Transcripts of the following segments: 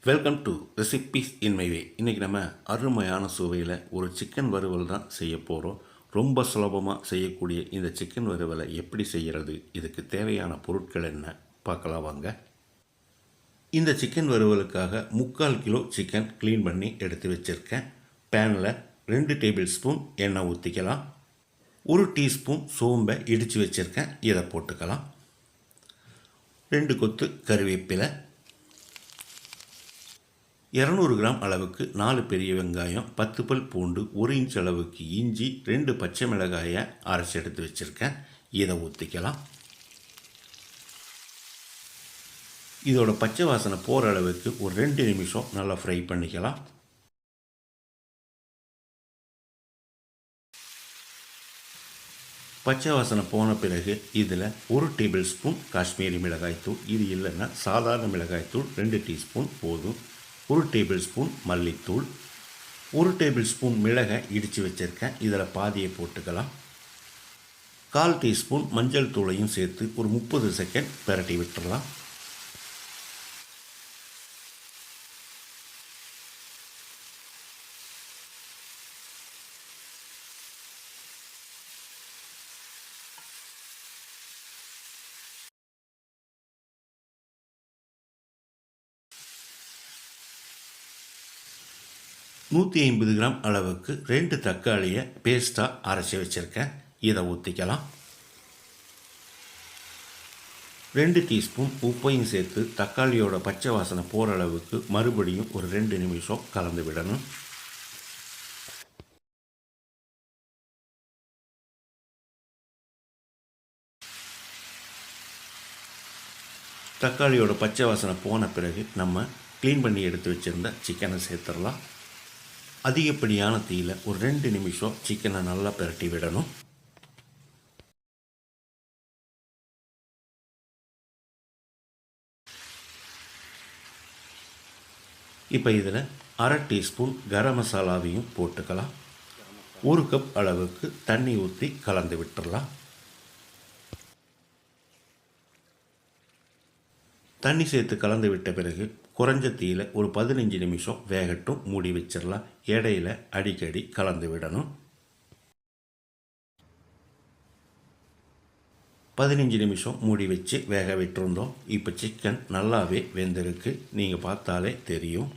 Welcome to recipes in my way. இன்றைக்கி நம்ம அருமையான சுவையில் ஒரு சிக்கன் வறுவல் தான் செய்ய போகிறோம். ரொம்ப சுலபமாக செய்யக்கூடிய இந்த சிக்கன் வறுவலை எப்படி செய்கிறது, இதுக்கு தேவையான பொருட்கள் என்ன பார்க்கலாம் வாங்க. இந்த சிக்கன் வறுவலுக்காக 3/4 கிலோ சிக்கன் க்ளீன் பண்ணி எடுத்து வச்சுருக்கேன். பேனில் 2 டேபிள் ஸ்பூன் எண்ணெய் ஊற்றிக்கலாம். 1 டீஸ்பூன் சோம்பை இடித்து வச்சுருக்கேன், இதை போட்டுக்கலாம். 2 கொத்து கருவேப்பிலை, 200 கிராம் அளவுக்கு 4 பெரிய வெங்காயம், 10 பல் பூண்டு, 1 இன்ச் அளவுக்கு இஞ்சி, 2 பச்சை மிளகாயை அரைச்சி எடுத்து வச்சுருக்கேன், இதை ஊற்றிக்கலாம். இதோட பச்சை வாசனை போகிற அளவுக்கு ஒரு 2 நிமிஷம் நல்லா ஃப்ரை பண்ணிக்கலாம். பச்சை வாசனை போன பிறகு இதில் 1 டேபிள் ஸ்பூன் காஷ்மீரி மிளகாய்த்தூள், இது இல்லைன்னா சாதாரண மிளகாய்த்தூள் 2 டீஸ்பூன் போதும். 1 டேபிள் ஸ்பூன் மல்லித்தூள், 1 டேபிள் ஸ்பூன் மிளகை இடித்து வச்சுருக்கேன், இதில் பாதியை போட்டுக்கலாம். 1/4 டீஸ்பூன் மஞ்சள் தூளையும் சேர்த்து ஒரு 30 செகண்ட் பிரட்டி விட்டுடலாம். நூற்றி 150 கிராம் அளவுக்கு 2 தக்காளியை பேஸ்ட்டாக அரைச்சி வச்சுருக்கேன், இதை ஊற்றிக்கலாம். 2 டீஸ்பூன் உப்பையும் சேர்த்து தக்காளியோட பச்சை வாசனை போகிற அளவுக்கு மறுபடியும் ஒரு 2 நிமிஷம் கலந்து விடணும். தக்காளியோட பச்சை வாசனை போன பிறகு நம்ம க்ளீன் பண்ணி எடுத்து வச்சுருந்த சிக்கனை சேர்த்துடலாம். அதிகப்படியான தீயில் ஒரு 2 நிமிஷம் சிக்கனை நல்லா பிரட்டி விடணும். இப்போ இதில் 1/2 டீஸ்பூன் கரம் மசாலாவையும் போட்டுக்கலாம். 1 கப் அளவுக்கு தண்ணி ஊற்றி கலந்து விட்டுடலாம். தண்ணி சேர்த்து கலந்து விட்ட பிறகு குறைஞ்ச தீயில் ஒரு 15 நிமிஷம் வேகட்டும், மூடி வச்சிடலாம். இடையில அடிக்கடி கலந்து விடணும். 15 நிமிஷம் மூடி வச்சு வேக விட்டுருந்தோம். இப்போ சிக்கன் நல்லாவே வெந்திருக்கு, நீங்கள் பார்த்தாலே தெரியும்.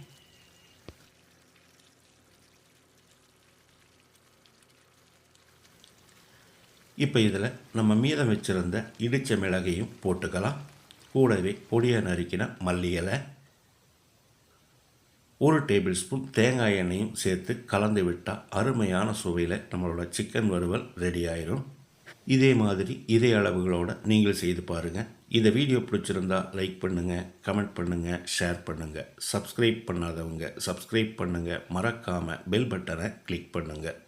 இப்போ இதில் நம்ம மீதம் வச்சுருந்த இடித்த மிளகையும் போட்டுக்கலாம். கூடவே பொடியை நறுக்கின மல்லி இலை, 1 டேபிள் ஸ்பூன் தேங்காய் எண்ணெயும் சேர்த்து கலந்து விட்டால் அருமையான சுவையில் நம்மளோட சிக்கன் வறுவல் ரெடி ஆயிரும். இதே மாதிரி இதே அளவுகளோடு நீங்கள் செய்து பாருங்கள். இந்த வீடியோ பிடிச்சிருந்தா லைக் பண்ணுங்கள், கமெண்ட் பண்ணுங்கள், ஷேர் பண்ணுங்கள். சப்ஸ்கிரைப் பண்ணாதவங்க சப்ஸ்கிரைப் பண்ணுங்கள், மறக்காமல் பெல் பட்டனை கிளிக் பண்ணுங்கள்.